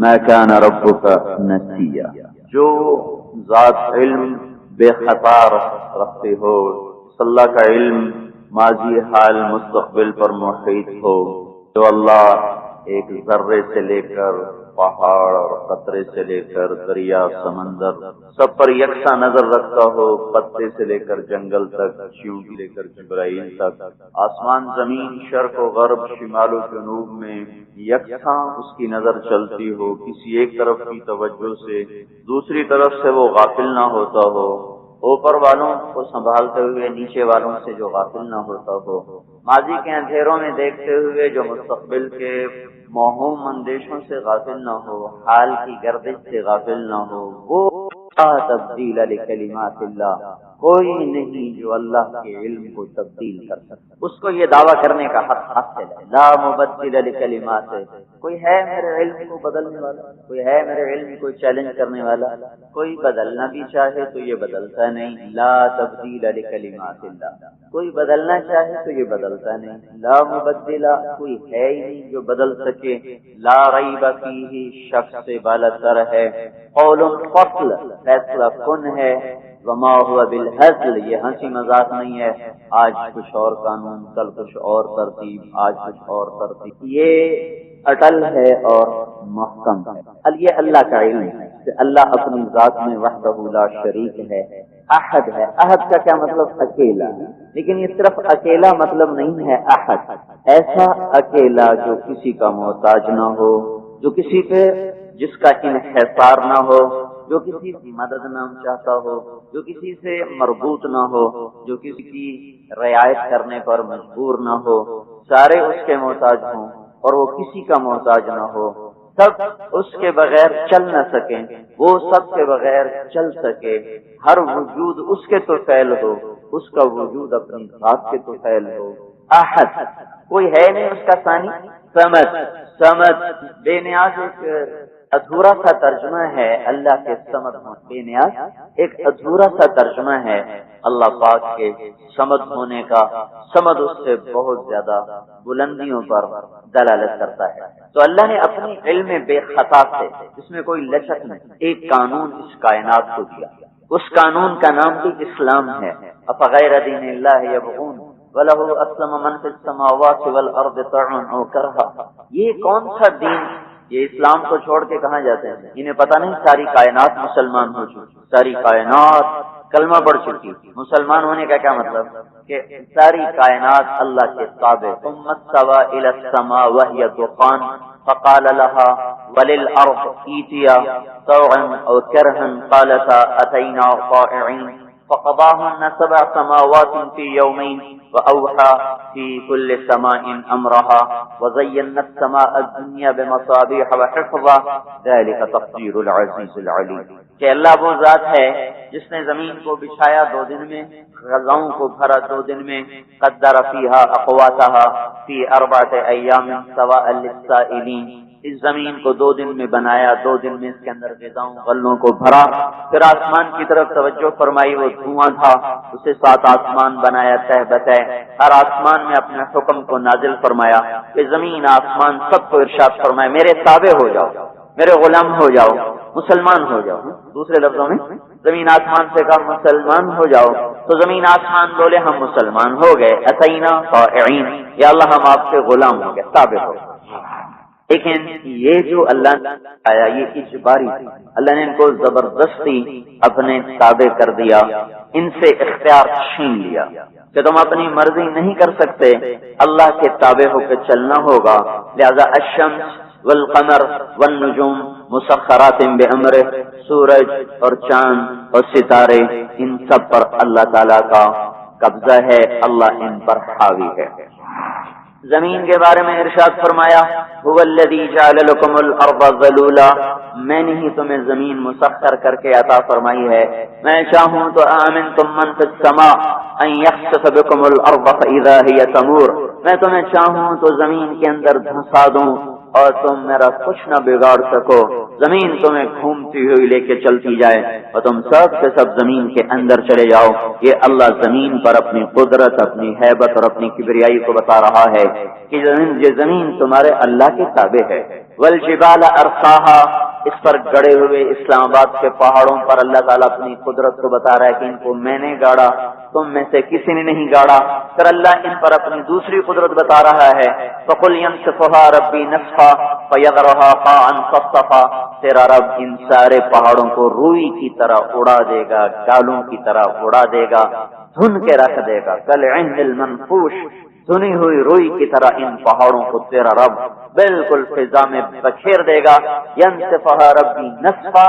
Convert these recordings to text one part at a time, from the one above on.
ما كان ربك نسيا، جو ذات علم بے خطا رکھتے ہو، اللہ کا علم ماضی حال مستقبل پر محیط ہو، جو اللہ ایک ذرے سے لے کر پہاڑ اور قطرے سے لے کر دریا سمندر سب پر یکساں نظر رکھتا ہو، پتے سے لے کر جنگل تک، چیونٹی لے کر جبرائیل تک، آسمان زمین شرق و غرب شمال و جنوب میں یکساں اس کی نظر چلتی ہو، کسی ایک طرف کی توجہ سے دوسری طرف سے وہ غافل نہ ہوتا ہو، اوپر والوں کو سنبھالتے ہوئے نیچے والوں سے جو غافل نہ ہوتا ہو، ماضی کے اندھیروں میں دیکھتے ہوئے جو مستقبل کے موہوم اندیشوں سے غافل نہ ہو، حال کی گردش سے غافل نہ ہو، وہ تبدیل لکلمات اللہ، کوئی نہیں جو اللہ کے علم کو تبدیل کر سکتا، اس کو یہ دعویٰ کرنے کا حق حاصل ہے، لا مبدل لکلمات، کوئی ہے میرے علم کو بدلنے والا، کوئی ہے میرے علم کو چیلنج کرنے والا، کوئی بدلنا بھی چاہے تو یہ بدلتا نہیں، لا تبدیل لکلمات اللہ، کوئی بدلنا چاہے تو یہ بدلتا نہیں، لا مبدل، کوئی ہے ہی نہیں جو بدل سکے، لا ریب فیہ، شک سے بالاتر ہے، قول فصل، فیصلہ کن ہے، وما ہوا بالہزل، یہ ہنسی مذاق نہیں ہے، آج کچھ اور قانون، کل کچھ اور ترتیب، آج کچھ اور ترتیب، یہ اٹل ہے اور محکم ہے، یہ اللہ کا علم ہے کہ اللہ اپنی ذات میں وحدہ لا شریک ہے، احد ہے، احد کا کیا مطلب؟ اکیلا، لیکن یہ صرف اکیلا مطلب نہیں ہے، احد ایسا اکیلا جو کسی کا محتاج نہ ہو، جو کسی پہ جس کا انحصار نہ ہو، جو کسی کی مدد نہ چاہتا ہو، جو کسی سے مربوط نہ ہو، جو کسی کی رعایت کرنے پر مجبور نہ ہو، سارے اس کے محتاج ہوں اور وہ کسی کا محتاج نہ ہو، سب اس کے بغیر چل نہ سکیں، وہ سب کے بغیر چل سکے، ہر وجود اس کے تو فعل ہو، اس کا وجود اپنی ذات کے تو فعل ہو، احد، کوئی ہے نہیں اس کا ثانی، سمد، سمد بے نیاز، ایک ادھورا سا ترجمہ ہے اللہ کے سمد ہونے، بے نیاز ایک ادھورا سا ترجمہ ہے اللہ پاک کے سمد ہونے کا، سمد اس سے بہت زیادہ بلندیوں پر دلالت کرتا ہے۔ تو اللہ نے اپنی علم بے خطا سے، جس میں کوئی لچک نہیں، ایک قانون اس کائنات کو دیا، اس قانون کا نام بھی اسلام ہے، افغیر دین اللہ یبغون وَلَهُ أَسْلَمَ مَنْ فِي السَّمَاوَاتِ وَالْأَرْضِ طَوْعًا أَوْ كَرْهًا، یہ کون سا دین؟ یہ اسلام کو چھوڑ کے کہاں جاتے ہیں؟ انہیں پتہ نہیں ساری کائنات مسلمان ہو چکی، ساری کائنات کلمہ پڑھ چکی، مسلمان ہونے کا کیا مطلب؟ کہ ساری کائنات اللہ کے تابع، ثم استوى إلى السماء وهي دخان فقال لها وللأرض ائتيا طوعا أو كرها قالتا أتينا طائعين فقضاهن 7 سماوات في يومين وأوحى في كل سماء أمرها وزينا السماء الدنيا بمصابيح وحفظا ذلك تقدير العزيز العليم، کہ اللہ وہ ذات ہے جس نے زمین کو بچھایا 2 دن میں، غذاؤں کو بھرا 2 دن میں، قدر فيها أقواتها في 4 أيام سواء للسائلين، اس زمین کو 2 دن میں بنایا، 2 دن میں اس کے اندر غذاؤں غلوں کو بھرا، پھر آسمان کی طرف توجہ فرمائی، وہ دھواں تھا، اسے 7 آسمان بنایا تہ بتہ، ہر آسمان میں اپنے حکم کو نازل فرمایا کہ زمین آسمان سب کو ارشاد فرمائے میرے تابع ہو جاؤ، میرے غلام ہو جاؤ، مسلمان ہو جاؤ، دوسرے لفظوں میں زمین آسمان سے کہا مسلمان ہو جاؤ، تو زمین آسمان بولے ہم مسلمان ہو گئے، اتینا طائعین، یا اللہ ہم آپ کے غلام ہو گئے، تابع ہو گئے۔ لیکن یہ جو اللہ نے آیا یہ اجباری تھی، اللہ نے ان کو زبردستی اپنے تابع کر دیا، ان سے اختیار چھین لیا کہ تم اپنی مرضی نہیں کر سکتے، اللہ کے تابع ہو کے چلنا ہوگا، لہذا الشمس والقمر والنجوم مسخرات بامرہ، سورج اور چاند اور ستارے ان سب پر اللہ تعالیٰ کا قبضہ ہے، اللہ ان پر حاوی ہے۔ زمین کے بارے میں ارشاد فرمایا هو الذی جعل لکم الارض ذلولا، میں نے ہی تمہیں زمین مسخر کر کے عطا فرمائی ہے، میں چاہوں تو آمنتم من فی السماء ان یخسف بکم الارض فاذا هی تمور، میں تمہیں چاہوں تو زمین کے اندر دھنسا دوں اور تم میرا کچھ نہ بگاڑ سکو، زمین تمہیں گھومتی ہوئی لے کے چلتی جائے اور تم سب کے سب زمین کے اندر چلے جاؤ۔ یہ اللہ زمین پر اپنی قدرت، اپنی ہیبت اور اپنی کبریائی کو بتا رہا ہے کہ یہ زمین تمہارے اللہ کے تابع ہے۔ والجبال ارساہا، اس پر گڑے ہوئے اسلام آباد کے پہاڑوں پر اللہ تعالیٰ اپنی قدرت کو بتا رہا ہے کہ ان کو میں نے گاڑا، تم میں سے کسی نے نہیں گاڑا۔ پھر اللہ ان پر اپنی دوسری قدرت بتا رہا ہے، فَقُلْ يَنْسِفُهَا رَبِّي نَسْفًا فَيَذَرُهَا قَاعًا صَفْصَفًا، تیرا رب ان سارے پہاڑوں کو روئی کی طرح اڑا دے گا، گالوں کی طرح اڑا دے گا، دھن کے رکھ دے گا، كَالْعِهْنِ الْمَنْفُوشِ، دھنی ہوئی روئی کی طرح ان پہاڑوں کو تیرا رب بالکل فضا میں بکھیر دے گا۔ يَنْسِفُهَا رَبِّي نَسْفًا،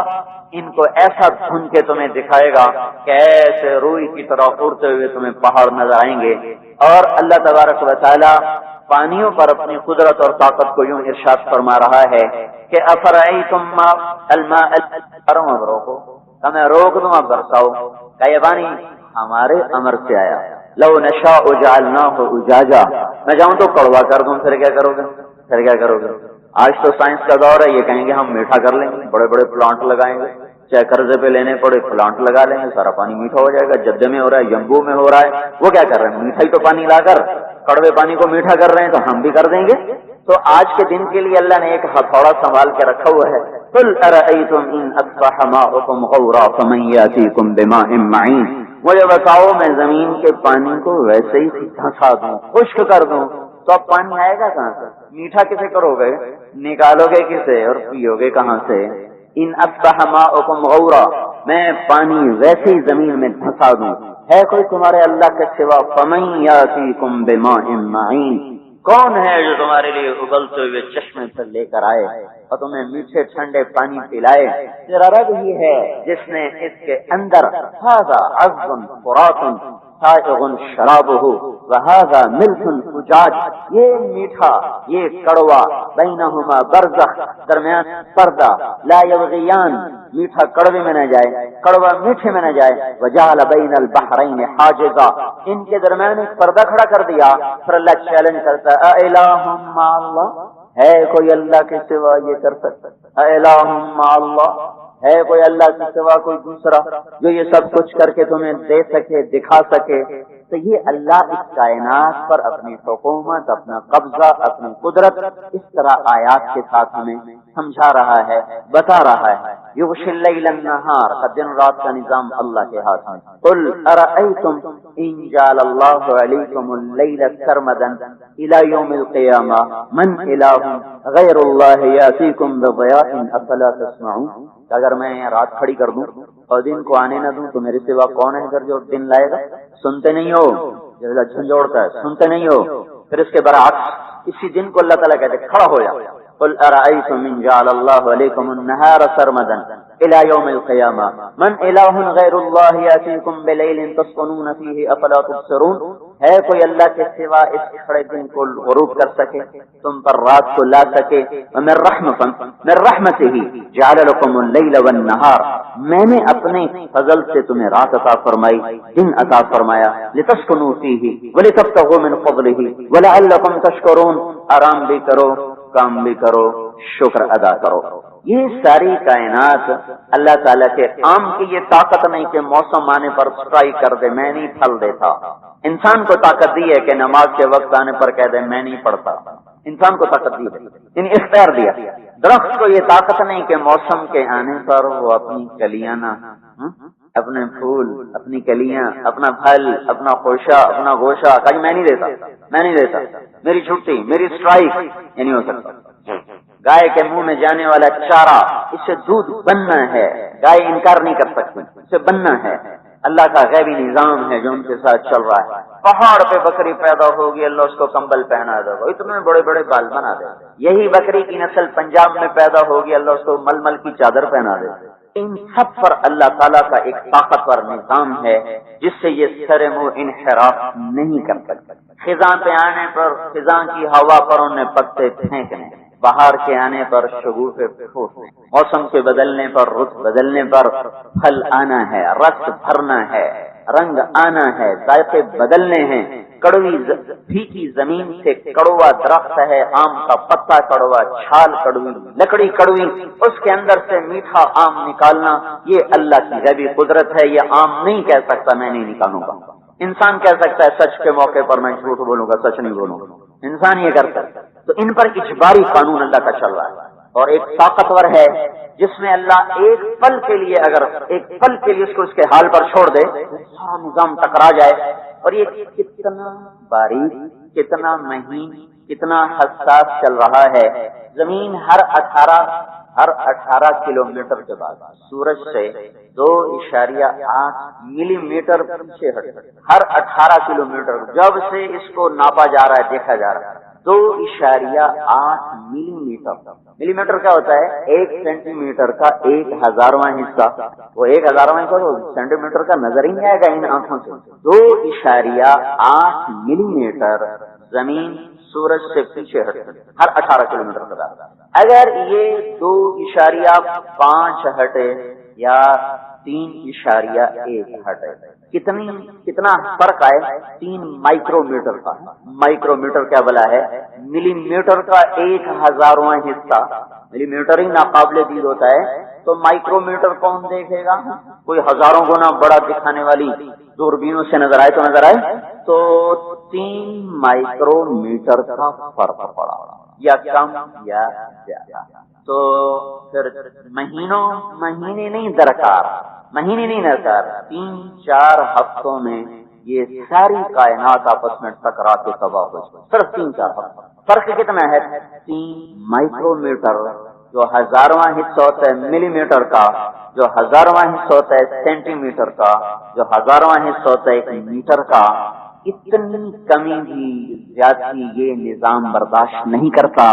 ان کو ایسا دھن کے تمہیں دکھائے گا کہ ایسے روئی کی طرح اڑتے ہوئے تمہیں پہاڑ نظر آئیں گے۔ اور اللہ تبارک و تعالی پانیوں پر اپنی قدرت اور طاقت کو یوں ارشاد فرما رہا ہے کہ افرأیتم الماء روکو، ہمیں روک دوں اب برساؤ، کہ یہ پانی ہمارے امر سے آیا۔ لو نشاء جعلناہ اجاجا، میں جاؤں تو کڑوا کر دوں، پھر کیا کرو گے؟ پھر کیا کرو گے؟ آج تو سائنس کا دور ہے، یہ کہیں گے ہم میٹھا کر لیں گے، بڑے بڑے پلانٹ لگائیں گے، چاہے قرضے پہ لینے پڑے پلانٹ لگا لیں گے، سارا پانی میٹھا ہو جائے گا۔ جدے میں ہو رہا ہے، یمبو میں ہو رہا ہے، وہ کیا کر رہے ہیں؟ میٹھا ہی تو پانی لا کر کڑوے پانی کو میٹھا کر رہے ہیں، تو ہم بھی کر دیں گے۔ تو آج کے دن کے لیے اللہ نے ایک ہتھوڑا سنبھال کے رکھا ہوا ہے، قل ارأیتم ان اصبح ماؤکم غورا فمن یاتیکم بماء معین، مجھے بتاؤ میں زمین کے پانی کو ویسے ہی دھنسا دوں، خشک کر دوں، تو اب پانی آئے گا کہاں سے؟ میٹھا کسے کرو گے؟ نکالو گے کسے اور پیو گے کہاں سے؟ ان اصبح ماؤکم غورا، میں پانی ویسے ہی زمین میں دھنسا دوں، ہے کوئی تمہارے اللہ کے سوا؟ فمن یاتیکم بماء معین، کون ہے جو تمہارے لیے ابلتے ہوئے چشمے سے لے کر آئے اور تمہیں میٹھے ٹھنڈے پانی پلائے؟ تیرا رب ہی ہے جس نے اس کے اندر ھذا عذب فرات سائغ شرابہ وھذا ملح اجاج، یہ میٹھا یہ کڑوا، بینہما برزخ، درمیان پردہ، لا یبغیان، میٹھا کڑوے میں نہ جائے، کڑوا میٹھے میں نہ جائے، وجعل بین البحرین حاجزا، ان کے درمیان ایک پردہ کھڑا کر دیا۔ پھر اللہ چیلنج کرتا ہے، اِلٰہٌ مع اللہ، ہے کوئی اللہ کے سوا یہ کر سکتا؟ اِلٰہٌ مع اللہ، ہے کوئی اللہ کے سوا کوئی دوسرا جو یہ سب کچھ کر کے تمہیں دے سکے، دکھا سکے؟ تو یہ اللہ اس کائنات پر اپنی حکومت، اپنا قبضہ، اپنی قدرت اس طرح آیات کے ساتھ ہمیں سمجھا رہا ہے، بتا رہا ہے۔ یغشی اللیل النہار، دن رات کا نظام اللہ کے ہاتھ میں۔ قل ارأیتم ان جعل اللہ علیکم اللیل سرمدا الی یوم القیامہ من الہ غیر اللہ یاتیکم بضیاء افلا تسمعون، اگر میں رات کھڑی کر دوں اور دن کو آنے نہ دوں تو میرے سوا کون ہے اگر جو دن لائے گا؟ سنتے نہیں ہو؟ جیسا جھنجھوڑتا ہے، سنتے نہیں ہو؟ پھر اس کے برعکس اسی دن کو اللہ تعالیٰ کہتے کھڑا ہو جا۔ قل ارأیتم ان جعل اللہ علیکم النہار سرمدا الی یوم القیامہ من الہ غیر اللہ یاتیکم بلیل تسکنون فیہ افلا تبصرون، ہے کوئی اللہ کے سوا اس کھڑے دن کو غروب کر سکے، تم پر رات کو لا سکے؟ ومن رحمتہ جعل لکم اللیل والنہار، میں نے اپنے فضل سے تمہیں رات عطا فرمائی، دن عطا فرمایا، لتسکنوا فیہ ولتبتغوا من فضلہ ولعلکم تشکرون، آرام بھی کرو، کام بھی کرو، شکر ادا کرو۔ یہ ساری کائنات اللہ تعالیٰ کے عام کی یہ طاقت نہیں کہ موسم آنے پر سٹرائک کر دے میں نہیں پھل دیتا۔ انسان کو طاقت دی ہے کہ نماز کے وقت آنے پر کہہ دے میں نہیں پڑھتا، انسان کو طاقت دی ہے، یعنی اختیار دیا۔ درخت کو یہ طاقت نہیں کہ موسم کے آنے پر وہ اپنی کلیاں نہ، اپنے پھول، اپنی کلیاں، اپنا پھل، اپنا خوشہ، اپنا گوشہ، کہ میں نہیں دیتا، میں نہیں دیتا، میری چھٹی، میری سٹرائک، یہ نہیں ہو سکتا۔ گائے کے منہ میں جانے والا چارہ، اس سے دودھ بننا ہے، گائے انکار نہیں کر سکتی، اسے بننا ہے۔ اللہ کا غیبی نظام ہے جو ان کے ساتھ چل رہا ہے۔ پہاڑ پہ بکری پیدا ہوگی، اللہ اس کو کمبل پہنا دے گا، اتنے بڑے بڑے بال بنا دے گا۔ یہی بکری کی نسل پنجاب میں پیدا ہوگی، اللہ اس کو ململ کی چادر پہنا دے گا۔ ان سب پر اللہ تعالیٰ کا ایک طاقتور نظام ہے جس سے یہ سر منہ انحراف نہیں کر سکتے۔ خزاں پہ آنے پر، خزاں کی ہوا پر انہیں پتے پھینکنے، بہار کے آنے پر شگوفے پھوٹنے، موسم کے بدلنے پر، رت بدلنے پر پھل آنا ہے، رس بھرنا ہے، رنگ آنا ہے، ذائقے بدلنے ہیں، کڑوی پھیکی زمین سے کڑوا درخت ہے، آم کا پتا کڑوا، چھال کڑوی، لکڑی کڑوی، اس کے اندر سے میٹھا آم نکالنا، یہ اللہ کی غیبی قدرت ہے۔ یہ آم نہیں کہہ سکتا میں نہیں نکالوں گا، انسان کہہ سکتا ہے سچ کے موقع پر میں جھوٹ بولوں گا، سچ نہیں بولوں گا، انسان یہ کرتا ہے۔ تو ان پر اجباری قانون اللہ کا چل رہا ہے، اور ایک طاقتور ہے جس میں اللہ ایک پل کے لیے، اگر ایک پل کے لیے اس کو اس کے حال پر چھوڑ دے، سارا نظام ٹکرا جائے۔ اور یہ کتنا باریک، کتنا مہین، کتنا حساس چل رہا ہے۔ زمین ہر 18 کلومیٹر کے بعد سورج سے 2.8 ملی میٹر پیچھے ہٹ، ہر 18 کلومیٹر جب سے اس کو ناپا جا رہا ہے، دیکھا جا رہا ہے، 2.8 ملی میٹر۔ ملی میٹر کیا ہوتا ہے؟ 1 سینٹی میٹر کا 1,000واں حصہ، وہ 1,000واں حصہ تو سینٹی میٹر کا نظر ہی نہیں آئے گا ان آنکھوں سے۔ 2.8 ملی میٹر زمین سورج سے پیچھے ہٹ، ہر 18 کلومیٹر کے بعد۔ اگر یہ 2.5 ہٹے یا 3.1 ہٹے، کتنا فرق آئے؟ 3 مائکرو میٹر کا۔ مائکرو میٹر کیا بلا ہے؟ ملی میٹر کا 1,000واں حصہ۔ ملی میٹر ہی ناقابل دید ہوتا ہے، تو مائکرو میٹر کون دیکھے گا؟ کوئی ہزاروں گنا بڑا دکھانے والی دوربینوں سے نظر آئے تو نظر آئے، تو 3 مائکرو میٹر کا فرق پڑا، یا کم یا زیادہ۔ تو پھر مہینے نہیں درکار، 3-4 ہفتوں میں یہ ساری کائنات آپس میں ٹکرا کے تباہ ہو جائے، صرف 3-4 ہفتوں۔ فرق کتنا ہے؟ 3 مائکرو میٹر، جو 1000واں حصہ ہوتا ہے ملی میٹر کا، جو 1000واں حصہ ہوتا ہے سینٹی میٹر کا، جو 1000واں حصہ ہوتا ہے 1 میٹر کا۔ اتنی کمی بھی زیادتی یہ نظام برداشت نہیں کرتا۔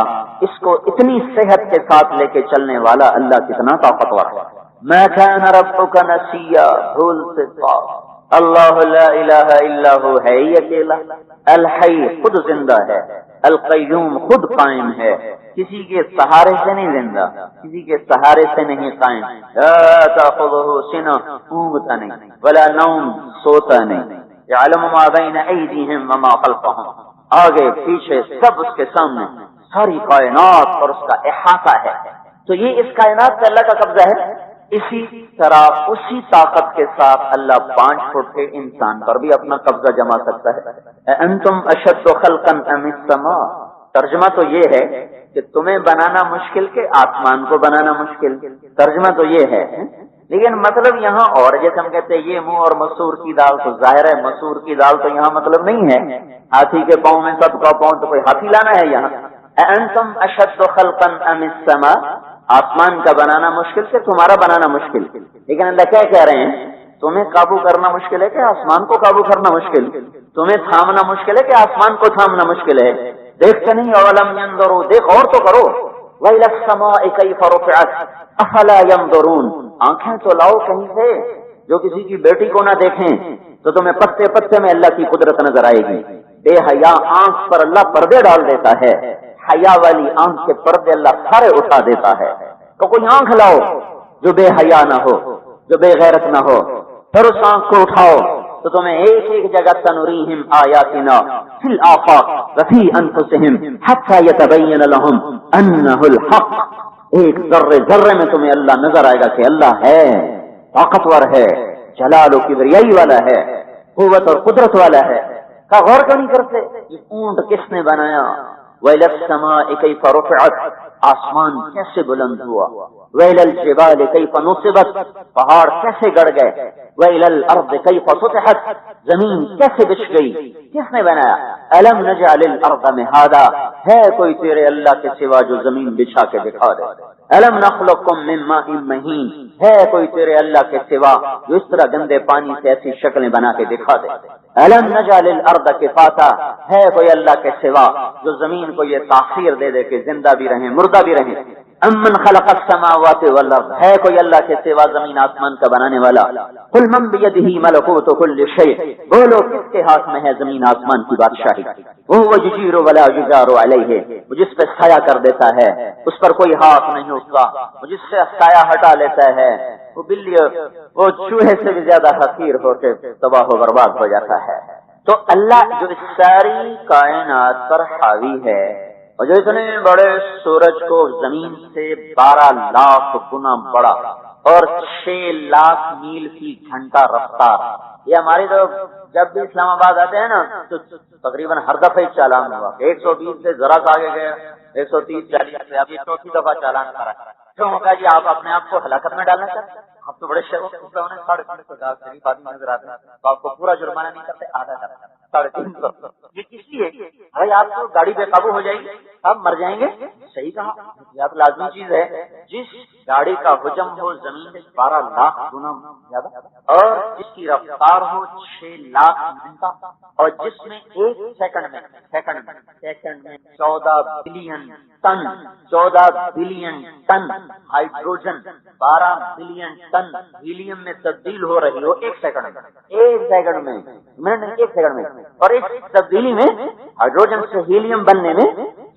اس کو اتنی صحت کے ساتھ لے کے چلنے والا اللہ کتنا طاقتور ہے۔ ما كان ربك نسيا، بھول سے پاک۔ اللہ لا الہ الا ہو، ہے ہی اکیلا۔ الحی، خود زندہ ہے۔ القیوم، خود قائم ہے، کسی کے سہارے سے نہیں زندہ، کسی کے سہارے سے نہیں قائم۔ لا تأخذہ سنہ، اونگتا نہیں، ولا نوم، سوتا نہیں۔ یعلم ما بین ایدیہم وما خلفہم، آگے پیچھے سب اس کے سامنے، ساری کائنات اور اس کا احاطہ ہے۔ تو یہ اس کائنات پہ اللہ کا قبضہ ہے۔ اسی طرح اسی طاقت کے ساتھ اللہ 5 فٹ کے انسان پر بھی اپنا قبضہ جما سکتا ہے۔ انتم اشد خلقا ام السماء، ترجمہ تو یہ ہے کہ تمہیں بنانا مشکل کہ آسمان کو بنانا مشکل، ترجمہ تو یہ ہے۔ لیکن مطلب یہاں اور، جیسے ہم کہتے ہیں یہ منہ اور مسور کی دال، تو ظاہر ہے مسور کی دال تو یہاں مطلب نہیں ہے، ہاتھی کے پاؤں میں سب کا پاؤں، تو کوئی ہاتھی لانا ہے یہاں۔ انتم اشد خلقا ام السماء، آسمان کا بنانا مشکل کہ تمہارا بنانا مشکل۔ لیکن اللہ کیا کہہ رہے ہیں؟ تمہیں قابو کرنا مشکل ہے کہ آسمان کو قابو کرنا مشکل؟ تمہیں تھامنا مشکل ہے کہ آسمان کو تھامنا مشکل ہے؟ دیکھتے نہیں؟ اولم ينظروا، دیکھ اور تو کرو۔ وَإِلَى السَّمَاءِ كَيْفَ رُفِعَتْ أَفَلَا يَنظُرُونَ، آنکھیں تو لاؤ کہیں سے، جو کسی کی بیٹی کو نہ دیکھیں تو تمہیں پتے پتے میں اللہ کی قدرت نظر آئے گی۔ بے حیا آنکھ پر اللہ پردے ڈال دیتا ہے، حیا والی آنکھ کے پردے اللہ سارے اٹھا دیتا ہے۔ تو کوئی آنکھ لاؤ جو بے حیا نہ ہو، جو بے غیرت نہ ہو، پھر اس آنکھ کو اٹھاؤ تو تمہیں ایک جگہ سنریہم آیاتنا فی الآفاق وفی انفسہم حتی یتبین لہم انہ الحق، ایک ذرے ذرے میں تمہیں اللہ نظر آئے گا کہ اللہ ہے، طاقتور ہے، جلال و کبریائی والا ہے، قوت اور قدرت والا ہے۔ کا غور کیوں نہیں کرتے؟ یہ اونٹ کس نے بنایا؟ وَإِلَى السَّمَاءِ كَيْفَ رُفِعَتْ، آسمان کیسے بلند ہوا؟ وَإِلَى الْجِبَالِ كَيْفَ نُصِبَتْ، پہاڑ کیسے گڑ گئے؟ وَإِلَى الْأَرْضِ كَيْفَ سُطِحَتْ، زمین کیسے بچھ گئی؟ کس نے بنایا؟ أَلَمْ نَجْعَلِ الْأَرْضَ مِهَادًا، ہے کوئی تیرے اللہ کے سوا جو زمین بچھا کے دکھا دے؟ أَلَمْ نَخْلُقكُم مِّن مَّاءٍ مَّهِينٍ، ہے کوئی تیرے اللہ کے سوا جو اس طرح گندے پانی سے ایسی شکلیں بنا کے دکھا دے؟ أَلَمْ نَجْعَلِ الْأَرْضَ كِفَاتًا، ہے کوئی اللہ کے سوا جو زمین کو یہ تاخیر دے دے کہ زندہ بھی رہیں مردہ بھی رہیں؟ امن خلق السماوات والارض، ہے کوئی اللہ کے سوا زمین آسمان کا بنانے والا؟ قل من بیدہ ملکوت کل شیء، بولو کس کے ہاتھ میں ہے زمین آسمان کی بادشاہی؟ وہو یجیر ولا یجار علیہ، وہ جس پہ سایہ کر دیتا ہے اس پر کوئی ہاتھ نہیں اس کا، وہ جس سے سایہ ہٹا لیتا ہے وہ بلی وہ چوہے سے بھی زیادہ حقیر ہو کے تباہ و برباد ہو جاتا ہے۔ تو اللہ جو اس ساری کائنات پر حاوی ہے، اور جو اتنے بڑے سورج کو زمین سے 12 لاکھ گنا بڑا اور 6 لاکھ میل فی گھنٹہ رفتار، یہ ہماری تو جب بھی اسلام آباد آتے ہیں نا تو تقریباً ہر دفعہ ہی چالان ہوا، 120 سے ذرا سا آگے گئے 130-40 سے، اب یہ 4تھی دفعہ چالان کرا ہے۔ کیوں ہوگا جی؟ آپ اپنے آپ کو ہلاکت میں ڈالنا چاہتے ہیں؟ آپ تو بڑے شروع 350 شریف آدمی نظر آتے ہیں تو آپ کو پورا جرمانہ نہیں کرتے، آدھا کرتے 350۔ یہ کس لیے؟ بھائی آپ کو گاڑی بے قابو ہو جائے گی، آپ مر جائیں گے۔ صحیح کہا، احتیاط لازمی چیز ہے۔ جس گاڑی کا حجم ہو زمین سے 12 لاکھ گنا زیادہ، اور جس کی رفتار ہو 6 لاکھ گھنٹہ، اور جس میں ایک سیکنڈ میں 14 billion ton 14 billion ton hydrogen, 12 billion ton helium میں تبدیل ہو رہی ہو ایک سیکنڈ میں، منٹ نہیں، ایک سیکنڈ میں، اور اس تبدیلی میں ہائیڈروجن سے ہیلیم بننے میں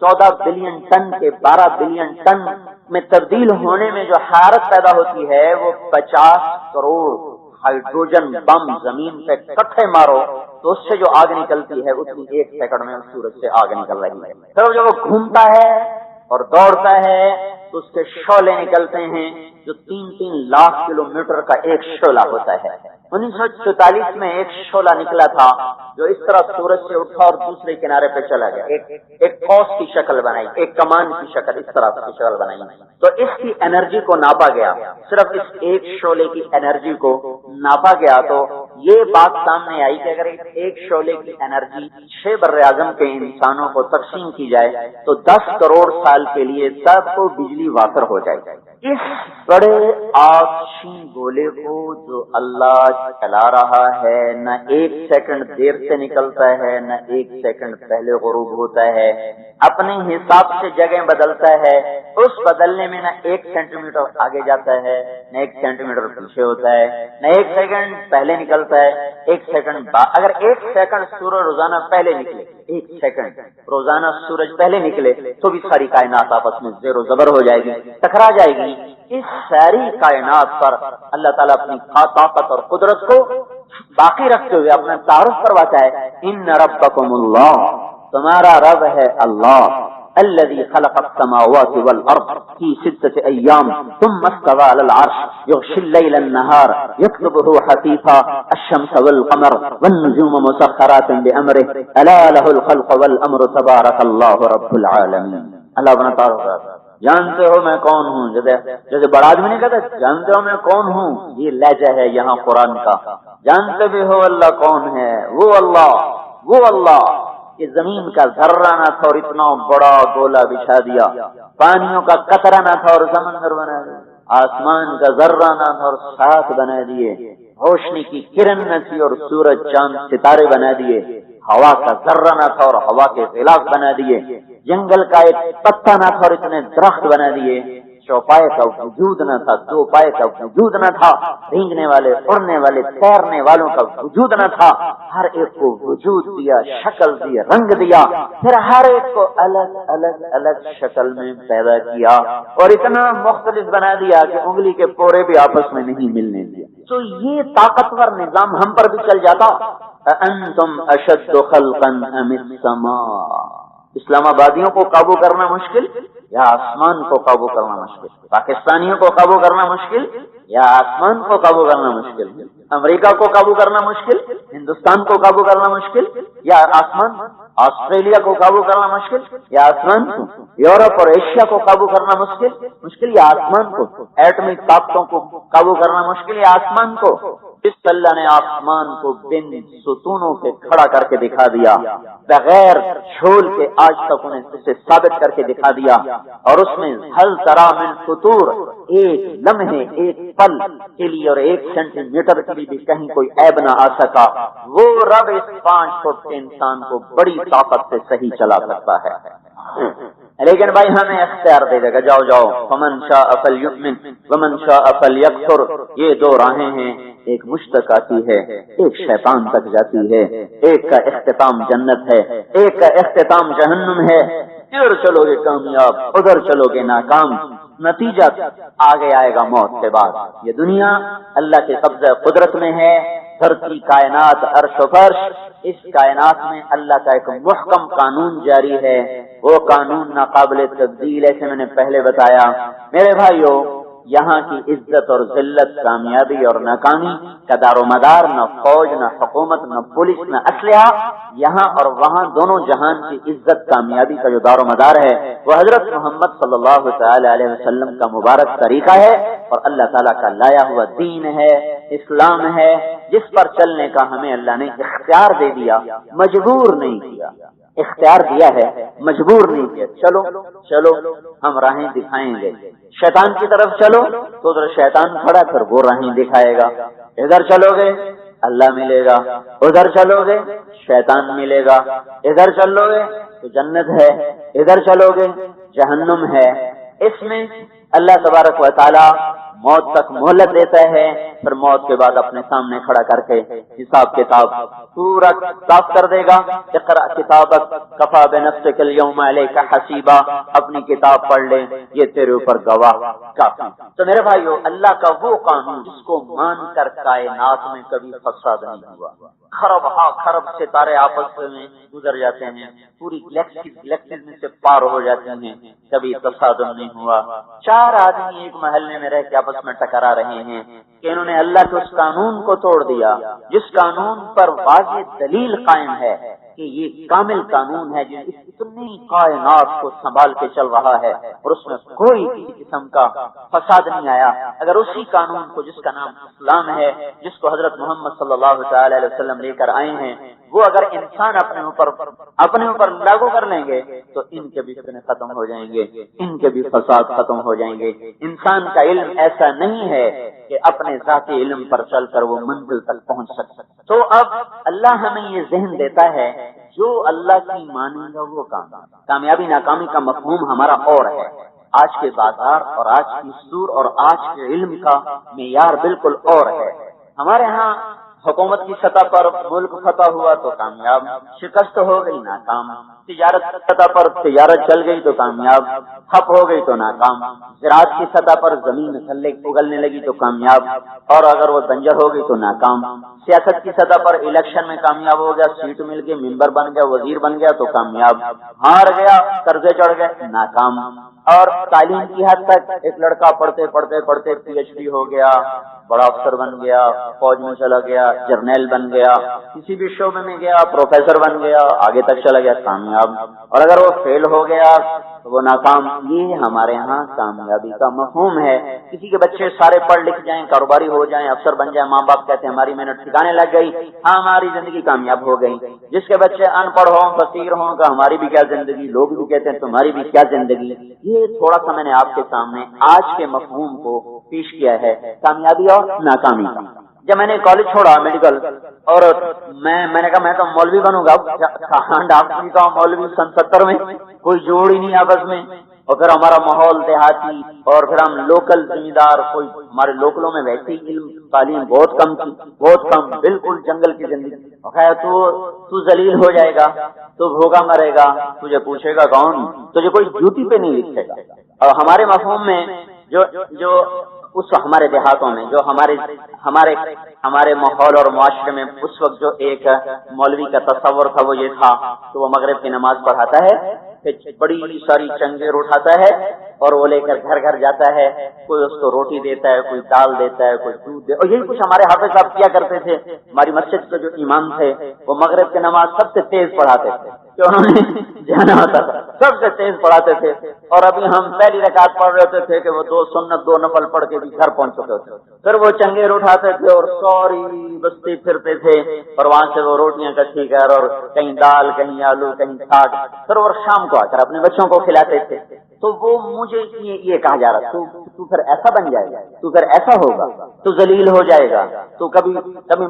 14 بلین ٹن کے 12 بلین ٹن میں تبدیل ہونے میں جو حرارت پیدا ہوتی ہے وہ 50 کروڑ ہائیڈروجن بم زمین پہ کٹھے مارو تو اس سے جو آگ نکلتی ہے اتنی ایک سیکنڈ میں اس سورج سے آگ نکل رہی ہے۔ پھر جب وہ گھومتا ہے اور دوڑتا ہے تو اس کے شعلے نکلتے ہیں جو 3-3 لاکھ کلومیٹر کا ایک شعلہ ہوتا ہے۔ 1944 میں ایک شعلہ نکلا تھا جو اس طرح سورج سے اٹھا اور دوسرے کنارے پہ چلا گیا، ایک قوس کی شکل بنائی، ایک کمان کی شکل، اس طرح کی شکل بنائی، تو اس کی انرجی کو ناپا گیا، صرف اس ایک شعلے کی انرجی کو ناپا گیا، تو یہ بات سامنے آئی کہ اگر ایک شعلے کی انرجی 6 براعظم کے انسانوں کو تقسیم کی جائے تو 10 کروڑ سال کے لیے سب کو بجلی واصل ہو جائے۔ اس بڑے آتشین گولے کو جو اللہ چلا رہا ہے، نہ ایک سیکنڈ دیر سے نکلتا ہے نہ ایک سیکنڈ پہلے غروب ہوتا ہے، اپنے حساب سے جگہ بدلتا ہے، اس بدلنے میں نہ 1 سینٹی میٹر آگے جاتا ہے نہ 1 سینٹی میٹر پیچھے ہوتا ہے، نہ 1 سیکنڈ پہلے نکلتا ہے 1 سیکنڈ اگر 1 سیکنڈ سورج روزانہ پہلے نکلے، 1 سیکنڈ روزانہ سورج پہلے نکلے تو بھی ساری کائنات آپس میں زیر و زبر ہو جائے گی، ٹکرا جائے گی۔ اس ساری کائنات پر اللہ تعالیٰ اپنی طاقت اور قدرت کو باقی رکھتے ہوئے اپنا تعارف کرواتا ہے، ان ربکم اللہ، تمہارا رب ہے اللہ، الذي خلق السماوات والارض في 6 ايام ثم استوى على العرش يغشي الليل النهار يطلبه حثيثا الشمس والقمر والنجوم مسخرات بامره الا له الخلق والامر تبارك الله رب العالمين۔ اللہ اپنا تعارف کرتا ہے، جانتے ہو میں کون ہوں، جیسے بڑا آدمی نہیں کہتا جانتے ہو میں کون ہوں، یہ لہجہ ہے یہاں قرآن کا۔ جانتے بھی ہو اللہ کون ہے، وہ اللہ کہ زمین کا ذرہ نہ تھا اور اتنا بڑا گولا بچھا دیا، پانیوں کا قطرہ نہ تھا اور سمندر بنا دیا، آسمان کا ذرہ نہ تھا اور ساتھ بنا دیے، روشنی کی کرن نہ تھی اور سورج چاند ستارے بنا دیے، ہوا کا ذرہ نہ تھا اور ہوا کے غلاف بنا دیے، جنگل کا ایک پتا نہ تھا اور اتنے درخت بنا دیے، چوپائے کا وجود نہ تھا، 2 پائے کا وجود نہ تھا، رینگنے والے، اڑنے والے، تیرنے والوں کا وجود نہ تھا، ہر ایک کو وجود دیا، شکل دی، رنگ دیا، پھر ہر ایک کو الگ الگ شکل میں پیدا کیا اور اتنا مختلف بنا دیا کہ انگلی کے پورے بھی آپس میں نہیں ملنے دیا۔ تو یہ طاقتور نظام ہم پر بھی چل جاتا، انتم اشد خلقا ام السماء، اسلام آبادیوں کو قابو کرنا مشکل یا آسمان کو قابو کرنا مشکل، پاکستانیوں کو قابو کرنا مشکل یا آسمان کو قابو کرنا مشکل، امریکہ کو قابو کرنا مشکل، ہندوستان کو قابو کرنا مشکل یا آسمان، آسٹریلیا کو قابو کرنا مشکل یا آسمان کو، یورپ اور ایشیا کو قابو کرنا مشکل یا آسمان کو، ایٹمی طاقتوں کو قابو کرنا مشکل یا آسمان کو۔ اس اللہ نے آسمان کو بن ستونوں کے کھڑا کر کے دکھا دیا، بغیر جھول کے آج تک انہیں اسے ثابت کر کے دکھا دیا، اور اس میں ہل ترا من فطور، ایک لمحے، ایک پل کے لیے اور 1 سینٹی میٹر کے لیے بھی کہیں کوئی عیب نہ آ سکا۔ وہ رب اس 5 فٹ کے انسان کو بڑی طاقت سے صحیح چلا سکتا ہے، لیکن بھائی ہمیں اختیار دے دے گا، جاؤ فمن شاء فلیؤمن ومن شاء فلیکفر، یہ 2 راہیں ہیں، ایک مجھ تک آتی ہے، ایک شیطان تک جاتی ہے، ایک کا اختتام جنت ہے، ایک کا اختتام جہنم ہے، ادھر چلو گے کامیاب، ادھر چلو گے ناکام، نتیجہ آگے آئے گا موت کے بعد۔ یہ دنیا اللہ کے قبضہ قدرت میں ہے، دھرتی، کائنات، عرش و فرش، اس کائنات میں اللہ کا ایک محکم قانون جاری ہے، وہ قانون ناقابل تبدیل ہے، میں نے پہلے بتایا۔ میرے بھائیوں، یہاں کی عزت اور ذلت، کامیابی اور ناکامی کا دار و مدار نہ فوج، نہ حکومت، نہ پولیس، نہ اسلحہ، یہاں اور وہاں دونوں جہان کی عزت کامیابی کا جو دار و مدار ہے وہ حضرت محمد صلی اللہ تعالی علیہ وسلم کا مبارک طریقہ ہے اور اللہ تعالیٰ کا لایا ہوا دین ہے، اسلام ہے، جس پر چلنے کا ہمیں اللہ نے اختیار دے دیا، مجبور نہیں کیا۔ اختیار دیا ہے، مجبور نہیں کیا۔ چلو چلو ہم راہیں دکھائیں گے، شیطان کی طرف چلو تو ادھر شیطان کھڑا، پھر وہ راہیں دکھائے گا۔ ادھر چلو گے اللہ ملے گا، ادھر چلو گے شیطان ملے گا، ادھر چلو گے تو جنت ہے، ادھر چلو گے جہنم ہے۔ اس میں اللہ تبارک و تعالی موت تک مہلت دیتا ہے، پھر موت کے بعد اپنے سامنے کھڑا کر کے حساب کتاب پورا صاف کر دے گا۔ اقرأ کتابک کفا بنفسک اليوم علیک حسیبا، اپنی کتاب پڑھ لے، یہ تیرے اوپر گواہ کافی۔ تو میرے بھائیو، اللہ کا وہ قانون جس کو مان کر کائنات میں کبھی فساد نہیں ہوا، خرب خرب ستارے آپس میں گزر جاتے ہیں، پوری گلیکسیز میں سے پار ہو جاتے ہیں، کبھی تصادم نہیں ہوا۔ چار آدمی ایک محلے میں رہ کے آپس میں ٹکرا رہے ہیں کہ انہوں نے اللہ کے اس قانون کو توڑ دیا جس قانون پر واضح دلیل قائم ہے کہ یہ کامل قانون ہے جو اتنی کائنات کو سنبھال کے چل رہا ہے اور اس میں کوئی کسی قسم کا فساد نہیں آیا۔ اگر اسی قانون کو جس کا نام اسلام ہے، جس کو حضرت محمد صلی اللہ تعالی علیہ وسلم لے کر آئے ہیں، وہ اگر انسان اپنے اوپر لاگو کر لیں گے تو ان کے بھی فتنے ختم ہو جائیں گے، ان کے بھی فساد ختم ہو جائیں گے۔ انسان کا علم ایسا نہیں ہے کہ اپنے ذاتی علم پر چل کر وہ منزل تک پہنچ سکتا۔ تو اب اللہ ہمیں یہ ذہن دیتا ہے، جو اللہ کی مانے گا وہ کامیابی ناکامی کا مفہوم ہمارا اور ہے۔ آج کے بازار اور آج کی سور اور آج کے علم کا معیار بالکل اور ہے۔ ہمارے ہاں حکومت کی سطح پر ملک فتح ہوا تو کامیاب، شکست ہو گئی ناکام، تجارت کی سطح پر تجارت چل گئی تو کامیاب، ٹھپ ہو گئی تو ناکام، زراعت کی سطح پر زمین اگلنے لگی تو کامیاب، اور اگر وہ بنجر ہو گئی تو ناکام، سیاست کی سطح پر الیکشن میں کامیاب ہو گیا، سیٹ مل گئی، ممبر بن گیا، وزیر بن گیا تو کامیاب، ہار گیا، قرضے چڑھ گئے ناکام۔ اور تعلیم کی حد تک ایک لڑکا پڑھتے پڑھتے پڑھتے PhD ہو گیا، بڑا افسر بن گیا، فوج میں چلا گیا، جرنیل بن گیا، کسی بھی شعبے میں گیا، پروفیسر بن گیا، آگے تک چلا گیا، کامیاب۔ اور اگر وہ فیل ہو گیا تو وہ ناکام۔ یہ ہمارے ہاں کامیابی کا مفہوم ہے۔ کسی کے بچے سارے پڑھ لکھ جائیں، کاروباری ہو جائیں، افسر بن جائیں، ماں باپ کہتے ہیں ہماری محنت ٹھکانے لگ گئی، ہاں ہماری زندگی کامیاب ہو گئی۔ جس کے بچے ان پڑھ ہوں، فقیر ہوں، کہ ہماری بھی کیا زندگی، لوگ بھی کہتے ہیں تمہاری بھی کیا زندگی۔ یہ تھوڑا سا میں نے آپ کے سامنے آج کے مفہوم کو پیش کیا ہے کامیابی اور ناکامی کا۔ جب میں نے کالج چھوڑا میڈیکل، اور میں نے کہا میں تو مولوی بنوں گا، ڈاکٹری کا مولوی سن 70 میں کوئی جوڑ ہی نہیں آپس میں، اور پھر ہمارا ماحول دیہاتی، اور پھر ہم لوکل ذمہ دار، کوئی ہمارے لوکلوں میں ویسی علم تعلیم بہت کم تھی، بہت کم، بالکل جنگل کی زندگی۔ خیر تو ذلیل ہو جائے گا، تو بھوکا مرے گا، تجھے پوچھے گا کون، تجھے کوئی جوتی پہ نہیں لکھے گا۔ اور ہمارے مفہوم میں جو اس ہمارے دیہاتوں میں جو ہمارے ماحول اور معاشرے میں اس وقت جو ایک مولوی کا تصور تھا وہ یہ تھا کہ وہ مغرب کی نماز پڑھاتا ہے، بڑی ساری چنگیر اٹھاتا ہے اور وہ لے کر گھر گھر جاتا ہے، کوئی اس کو روٹی دیتا ہے، کوئی دال دیتا ہے، کوئی دودھ دیتا ہے۔ اور یہی کچھ ہمارے حافظ صاحب کیا کرتے تھے۔ ہماری مسجد کے جو امام تھے وہ مغرب کی نماز سب سے تیز پڑھاتے تھے کہ انہوں نے جانا ہوتا تھا، سب سے تیز پڑھاتے تھے۔ اور ابھی ہم پہلی رکعت پڑھ رہے ہوتے تھے کہ وہ 2 سنت 2 نفل پڑھ کے بھی گھر پہنچ چکے ہوتے، پھر وہ چنگیر اٹھاتے تھے اور سوری بستی پھرتے تھے، اور وہاں سے وہ روٹیاں کٹھی کر، اور کہیں دال، کہیں آلو، کہیں ساگ، پھر وہ شام کو آ کر اپنے بچوں کو کھلاتے تھے۔ تو وہ مجھے یہ کہا جا رہا تو پھر ایسا بن جائے گا، تو پھر ایسا ہوگا، تو ذلیل ہو جائے گا، تو کبھی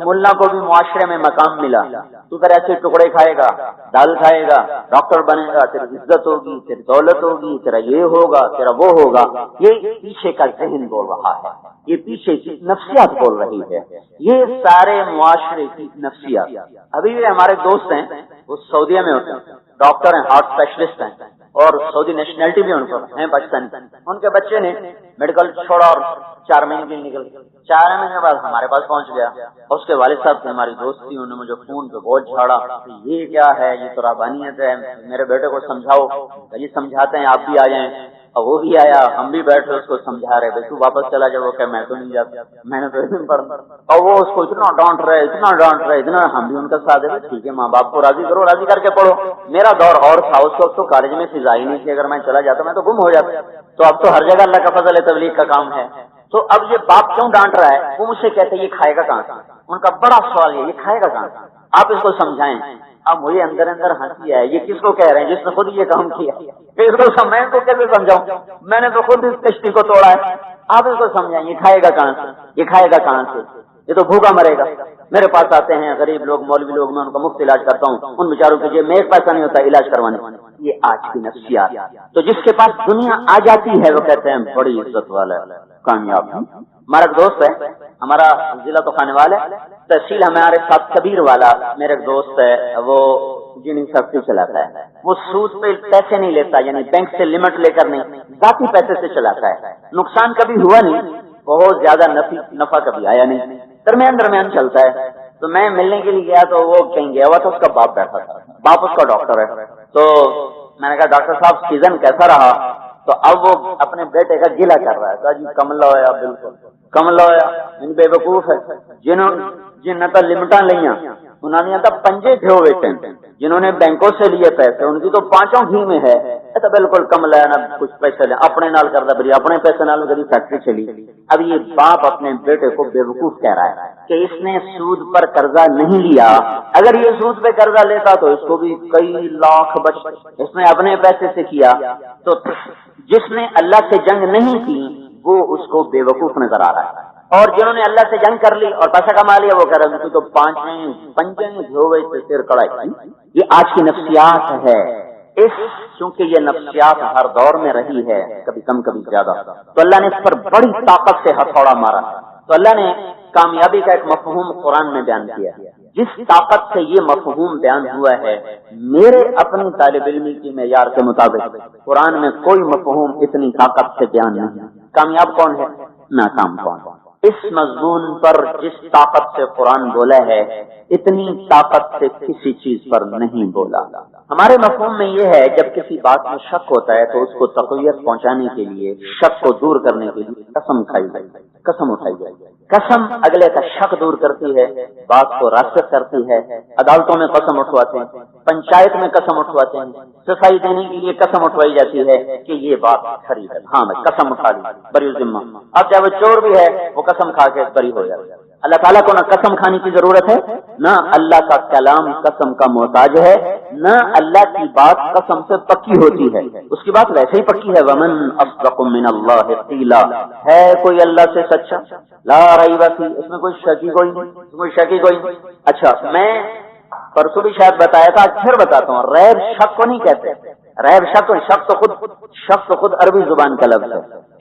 ملا کو بھی معاشرے میں مقام ملا، تو پھر ایسے ٹکڑے کھائے گا، دال کھائے گا، ڈاکٹر بنے گا، تیری عزت ہوگی، تیری دولت ہوگی، تیرا یہ ہوگا، تیرا وہ ہوگا۔ یہ پیچھے کا ذہن بول رہا ہے، یہ پیچھے کی نفسیات بول رہی ہے، یہ سارے معاشرے کی نفسیات۔ ابھی بھی ہمارے دوست ہیں، وہ سعودیہ میں ہوتے ہیں، ڈاکٹر ہیں، ہارٹ اسپیشلسٹ ہیں، اور سعودی نیشنلٹی بھی ان کو ہیں پاکستانی. ان کے بچے نے میڈیکل چھوڑا اور 4 مہینے کے لیے نکل گیا. 4 مہینے کے بعد ہمارے پاس پہنچ گیا. اس کے والد صاحب سے ہماری دوست تھی, انہوں نے مجھے فون پہ بہت جھاڑا کہ یہ کیا ہے, یہ تو رہبانیت ہے, میرے بیٹے کو سمجھاؤ. یہ سمجھاتے ہیں آپ بھی آ جائیں. اور وہ بھی آیا, ہم بھی بیٹھے اس کو سمجھا رہے, تو واپس چلا جا. وہ کہ میں تو نہیں جاتا, میں نے تو ایک دن پڑھنا. اور وہ اس کو اتنا ڈانٹ رہے, اتنا ڈانٹ رہے, اتنا. ہم بھی ان کا ساتھ دے, ٹھیک ہے ماں باپ کو راضی کرو, راضی کر کے پڑھو. میرا دور اور تھا, اس وقت تو کالج میں فضا ہی نہیں تھی, اگر میں چلا جاتا میں تو گم ہو جاتا. تو اب تو ہر جگہ اللہ کا فضل ہے, تبلیغ کا کام ہے. تو اب یہ باپ کیوں ڈانٹ رہا ہے, وہ مجھ سے کہتے ہیں یہ کھائے گا کہاں سے. ان کا بڑا سوال یہ کھائے گا کہاں سے, آپ اس کو سمجھائیں. اب مجھے اندر اندر ہنسی ہے, یہ کس کو کہہ رہے ہیں جس نے خود یہ کام کیا. پھر اس کو میں کو کیسے سمجھاؤں, میں نے تو خود اس کشتی کو توڑا ہے. آپ اس کو سمجھائیں یہ کھائے گا کہاں سے, یہ کھائے گا کہاں سے, یہ تو بھوکا مرے گا. میرے پاس آتے ہیں غریب لوگ, مولوی لوگ, میں ان کا مفت علاج کرتا ہوں. ان بیچاروں کے جیب میں ایک پیسہ نہیں ہوتا علاج کروانے. یہ آج کی نفسیات. تو جس کے پاس دنیا آ جاتی ہے وہ کہتے ہیں بڑی عزت والا ہے, کامیاب. ہمارا ایک دوست ہے, ہمارا ضلع تو خانے والا ہے, تحصیل ہمارے ساتھ کبیر والا میرا ایک دوست ہے, وہ جنہیں فیکٹری چلاتا ہے. وہ سود پہ پیسے نہیں لیتا, یعنی بینک سے لمٹ لے کر نہیں, ذاتی پیسے سے چلاتا ہے. نقصان کبھی ہوا نہیں, بہت زیادہ نفع کبھی آیا نہیں, درمیان چلتا ہے. تو میں ملنے کے لیے گیا تو وہ کہیں گیا ہوا تھا, اس کا باپ بیٹھا تھا, باپ اس کا ڈاکٹر ہے. تو میں نے کہا ڈاکٹر صاحب سیزن کیسا رہا. تو اب وہ اپنے بیٹے کا گلہ کر رہا ہے, کہا جی کملا ہوا, بالکل کملا ہوا. ان بے وقوف ہے جن تو لمٹاں لیا, انہوں نے تو پنجے تھے وہ بیٹے, جنہوں نے بینکوں سے لیے پیسے ان کی تو 5 گھی میں ہے. تو بالکل کملا ہے نا, کچھ پیسے لے اپنے نال کرتا بری, اپنے پیسے نال کبھی فیکٹری چلی. اب یہ باپ اپنے بیٹے کو بے وقوف کہہ رہا ہے کہ اس نے سود پر قرضہ نہیں لیا. اگر یہ سود پہ قرضہ لیتا تو اس کو بھی کئی لاکھ بچ, اس نے اپنے پیسے سے کیا. تو جس نے اللہ سے جنگ نہیں کی وہ اس کو بے وقوف نظر آ رہا ہے, اور جنہوں نے اللہ سے جنگ کر لی اور پیسہ کما لیا وہ کہہ رہے ہیں تو 5 پنجے دھوئے سے سر کڑائی. یہ آج کی نفسیات ہے. چونکہ یہ نفسیات ہر دور میں رہی ہے, کبھی کم کبھی زیادہ, تو اللہ نے اس پر بڑی طاقت سے ہتھوڑا مارا. تو اللہ نے کامیابی کا ایک مفہوم قرآن میں بیان کیا. جس طاقت سے یہ مفہوم بیان ہوا ہے, میرے اپنی طالب علمی کی معیار کے مطابق قرآن میں کوئی مفہوم اتنی طاقت سے بیان نہیں. کامیاب کون ہے, ناکام کون ہے. اس مضمون پر جس طاقت سے قرآن بولا ہے اتنی طاقت سے کسی چیز پر نہیں بولا. ہمارے مفہوم میں یہ ہے جب کسی بات میں شک ہوتا ہے تو اس کو تقویت پہنچانے کے لیے, شک کو دور کرنے کے لیے قسم کھائی جائے, قسم اٹھائی جائے. قسم اگلے کا شک دور کرتی ہے, بات کو راسخ کرتی ہے. عدالتوں میں قسم اٹھواتے ہیں, پنچایت میں قسم اٹھواتے ہیں, صفائی دینے کے لیے قسم اٹھوائی جاتی ہے کہ یہ بات کھری ہے, ہاں میں قسم اٹھا لی, بری ذمہ. اب چاہے وہ چور بھی ہے وہ قسم کھا کے بری ہو جائے. اللہ تعالیٰ کو نہ قسم کھانے کی ضرورت ہے, نہ اللہ کا کلام قسم کا محتاج ہے, نہ اللہ کی بات قسم سے پکی ہوتی ہے. اس کی بات ویسے ہی پکی ہے. ومن اصدق من اللہ قیلا, ہے کوئی اللہ سے سچا, لا ریب فیہ, اس میں کوئی شکی کوئی نہیں. اچھا, میں پرسوں بھی شاید بتایا تھا, پھر بتاتا ہوں. ریب شک کو نہیں کہتے, ریب شک تو خود عربی زبان کا لفظ ہے.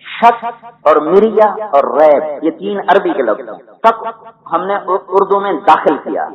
شک اور مریا اور ریب یہ 3 عربی کے لفظ ہیں. شک ہم نے اردو میں داخل کیا,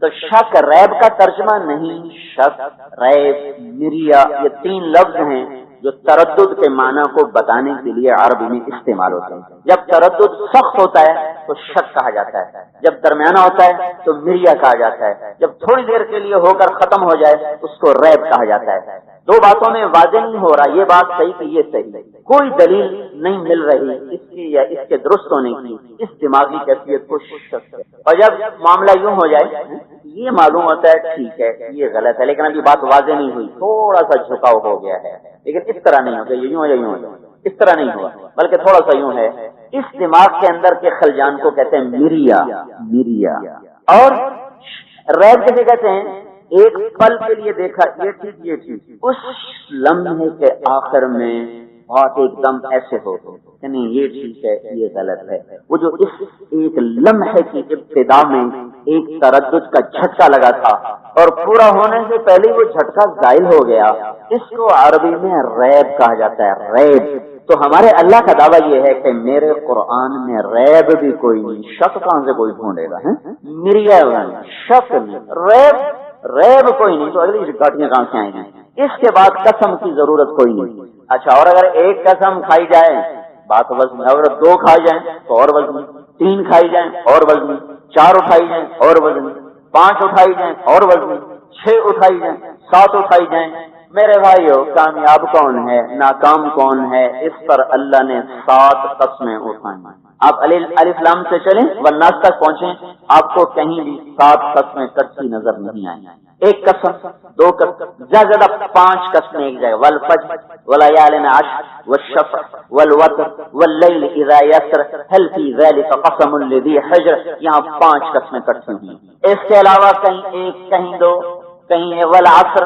تو شک ریب کا ترجمہ نہیں. شک, ریب, مریا یہ 3 لفظ ہیں جو تردد کے معنی کو بتانے کے لیے عربی میں استعمال ہوتے ہیں. جب تردد سخت ہوتا ہے تو شک کہا جاتا ہے, جب درمیانہ ہوتا ہے تو مریا کہا جاتا ہے, جب تھوڑی دیر کے لیے ہو کر ختم ہو جائے اس کو ریب کہا جاتا ہے. 2 باتوں میں واضح نہیں ہو رہا یہ بات صحیح کہ یہ صحیح, کوئی دلیل نہیں مل رہی اس کی یا اس کے درست ہونے کی. اس دماغی کیفیت کو شک ہے. اور جب معاملہ یوں ہو جائے یہ معلوم ہوتا ہے ٹھیک ہے یہ غلط ہے, لیکن ابھی بات واضح نہیں ہوئی, تھوڑا سا جھکاؤ ہو گیا ہے, لیکن اس طرح نہیں ہوگا, یوں یا یوں ہو جائے, اس طرح نہیں ہوا بلکہ تھوڑا سا یوں ہے. اس دماغ کے اندر کے خلجان کو کہتے ہیں مریا. اور ریب کسے کہتے ہیں, ایک پل کے لیے دیکھا یہ ٹھیک, اس لمحے کے آخر میں بات ایک دم ایسے ہو نہیں یہ ٹھیک ہے یہ غلط ہے. وہ جو اس ایک لمحے کی ابتدا میں ایک تردد کا جھٹکا لگا تھا اور پورا ہونے سے پہلے وہ جھٹکا زائل ہو گیا, اس کو عربی میں ریب کہا جاتا ہے. ریب. تو ہمارے اللہ کا دعویٰ یہ ہے کہ میرے قرآن میں ریب بھی کوئی نہیں. شک کہاں سے کوئی ڈھونڈے گا, مریا شک نہیں, ریب کوئی نہیں. تو اگلی گاٹیاں کہاں سے آئیں گی, اس کے بعد قسم کی ضرورت کوئی نہیں. اچھا، اور اگر ایک قسم کھائی جائے بات وزن، اگر 2 کھائی جائیں تو اور وزن، 3 کھائی جائیں اور وزن، 4 اٹھائی جائیں اور وزن، 5 اٹھائی جائیں اور وزن، 6 اٹھائی جائیں، 7 اٹھائی جائیں. میرے بھائیو، کامیاب کون ہے، ناکام کون ہے، اس پر اللہ نے 7 قسمیں اٹھائیں. آپ الف لام سے چلیں والناس تک پہنچیں، آپ کو کہیں بھی 7 قسمیں کٹتی نظر نہیں آئیں. ایک قسم، 2 قسم، زیادہ 5 قسمیں ایک جگہ، والفجر وليال عشر والشفع والوتر واللیل اذا یسر هل فی ذلک قسم لذی حجر. یہاں 5 قسمیں کٹتی ہوئی. اس کے علاوہ کہیں 1، کہیں 2، کہیں والعصر،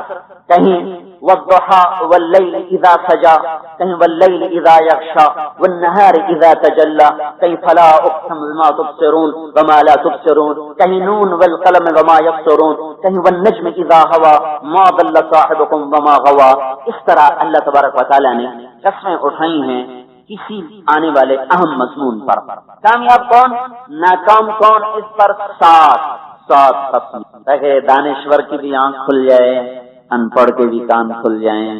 کہیں والضحى واللیل اذا سجا، کہیں واللیل اذا یغشا والنہار اذا تجلی، کہیں فلا اقسم بما تبصرون وما لا تبصرون، کہیں نون والقلم وما یبصرون، کہیں والنجم اذا ہوا ما ضل صاحبكم وما غوا. اس طرح اللہ تبارک و تعالی نے قسمیں اٹھائی ہیں کسی آنے والے اہم مضمون پر. کامیاب کون، ناکام کون، اس پر 7 قسم، تاکہ دانشور کی بھی آنکھ کھل جائے، ان پڑھ کے بھی کان کھل جائیں.